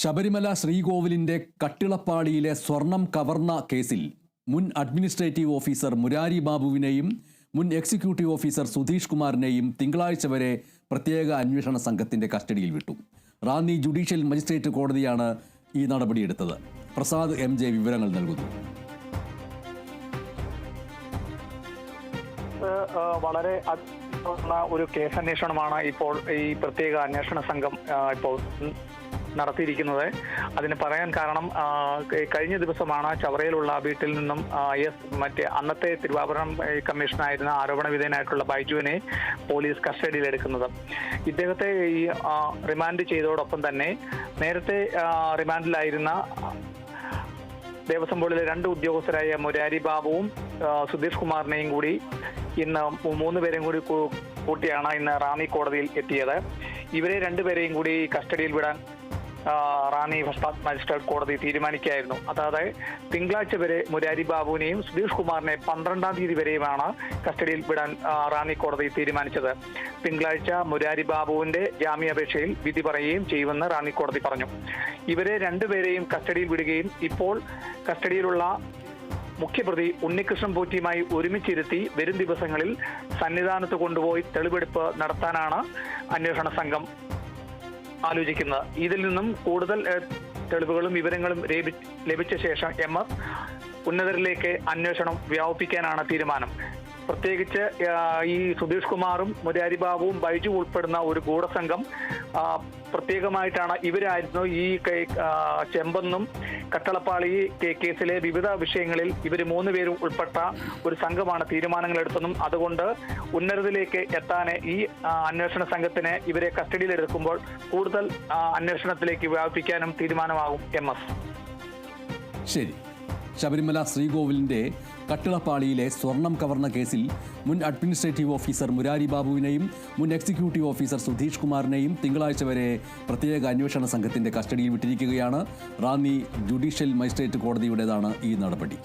ശബരിമല ശ്രീകോവിലിന്റെ കട്ടിളപ്പാളിയിലെ സ്വർണം കവർന്ന കേസിൽ മുൻ അഡ്മിനിസ്ട്രേറ്റീവ് ഓഫീസർ മുരാരി ബാബുവിനെയും മുൻ എക്സിക്യൂട്ടീവ് ഓഫീസർ സുധീഷ് കുമാറിനെയും തിങ്കളാഴ്ച വരെ പ്രത്യേക അന്വേഷണ സംഘത്തിന്റെ കസ്റ്റഡിയിൽ വിട്ടു. റാന്നി ജുഡീഷ്യൽ മജിസ്ട്രേറ്റ് കോടതിയാണ് ഈ നടപടിയെടുത്തത്. പ്രസാദ് MJ വിവരങ്ങൾ നൽകുന്നു. വളരെ ഒരു കേസന്വേഷണമാണ് ഇപ്പോൾ ഈ പ്രത്യേക അന്വേഷണ സംഘം ഇപ്പോൾ നടത്തിയിരിക്കുന്നത്. അതിന് പറയാൻ കാരണം കഴിഞ്ഞ ദിവസമാണ് ചവറയിലുള്ള വീട്ടിൽ നിന്നും മറ്റേ അന്നത്തെ തിരുവാഭരണം കമ്മീഷനായിരുന്ന ആരോപണ വിധേയനായിട്ടുള്ള ബൈജുവിനെ പോലീസ് കസ്റ്റഡിയിലെടുക്കുന്നത്. ഇദ്ദേഹത്തെ ഈ റിമാൻഡ് ചെയ്തതോടൊപ്പം തന്നെ നേരത്തെ റിമാൻഡിലായിരുന്ന ദേവസ്വം ബോർഡിലെ 2 ഉദ്യോഗസ്ഥരായ മുരാരി ബാബുവും സുധീഷ് കുമാറിനെയും കൂടി ഇന്ന് 3 പേരെയും കൂടി കൂട്ടിയാണ് ഇന്ന് റാന്നി കോടതിയിൽ എത്തിയത്. ഇവരെ 2 പേരെയും കൂടി കസ്റ്റഡിയിൽ വിടാൻ റാന്നി ഫസ്റ്റ് മജിസ്ട്രേറ്റ് കോടതി തീരുമാനിക്കുകയായിരുന്നു. അതായത് തിങ്കളാഴ്ച വരെ മുരാരി ബാബുവിനെയും സുധീഷ് കുമാറിനെ 12-ാം തീയതി വരെയുമാണ് കസ്റ്റഡിയിൽ വിടാൻ റാന്നി കോടതി തീരുമാനിച്ചത്. തിങ്കളാഴ്ച മുരാരി ബാബുവിന്റെ ജാമ്യാപേക്ഷയിൽ വിധി പറയുകയും ചെയ്യുമെന്ന് റാന്നി കോടതി പറഞ്ഞു. ഇവരെ 2 പേരെയും കസ്റ്റഡിയിൽ വിടുകയും ഇപ്പോൾ കസ്റ്റഡിയിലുള്ള മുഖ്യപ്രതി ഉണ്ണികൃഷ്ണൻ പോറ്റിയുമായി ഒരുമിച്ചിരുത്തി വരും ദിവസങ്ങളിൽ സന്നിധാനത്ത് കൊണ്ടുപോയി തെളിവെടുപ്പ് നടത്താനാണ് അന്വേഷണ സംഘം ആലോചിക്കുന്നത്. ഇതിൽ നിന്നും കൂടുതൽ തെളിവുകളും വിവരങ്ങളും ലഭിച്ച ശേഷം MS ഉന്നതരിലേക്ക് അന്വേഷണം വ്യാപിപ്പിക്കാനാണ് തീരുമാനം. പ്രത്യേകിച്ച് ഈ സുധീഷ് കുമാറും മുരാരി ബാബുവും ബൈജു ഉൾപ്പെടുന്ന ഒരു ഗൂഢസംഘം പ്രത്യേകമായിട്ടാണ് ഇവരായിരുന്നു ഈ ചെമ്പെന്നും കട്ടളപ്പാളി കേസിലെ വിവിധ വിഷയങ്ങളിൽ ഇവർ 3 പേരും ഉൾപ്പെട്ട ഒരു സംഘമാണ് തീരുമാനങ്ങൾ എടുത്തതും. അതുകൊണ്ട് ഉന്നതരിലേക്ക് എത്താൻ ഈ അന്വേഷണ സംഘത്തിന് ഇവരെ കസ്റ്റഡിയിലെടുക്കുമ്പോൾ കൂടുതൽ അന്വേഷണത്തിലേക്ക് വ്യാപിപ്പിക്കാനും തീരുമാനമാകും MS. ശരി. ശബരിമല ശ്രീകോവിലിന്റെ കട്ടിളപ്പാളിയിലെ സ്വർണം കവർന്ന കേസിൽ മുൻ അഡ്മിനിസ്ട്രേറ്റീവ് ഓഫീസർ മുരാരി ബാബുവിനെയും മുൻ എക്സിക്യൂട്ടീവ് ഓഫീസർ സുധീഷ് കുമാറിനെയും തിങ്കളാഴ്ച വരെ പ്രത്യേക അന്വേഷണ സംഘത്തിന്റെ കസ്റ്റഡിയിൽ വിട്ടിരിക്കുകയാണ്. റാന്നി ജുഡീഷ്യൽ മജിസ്ട്രേറ്റ് കോടതിയുടേതാണ് ഈ നടപടി.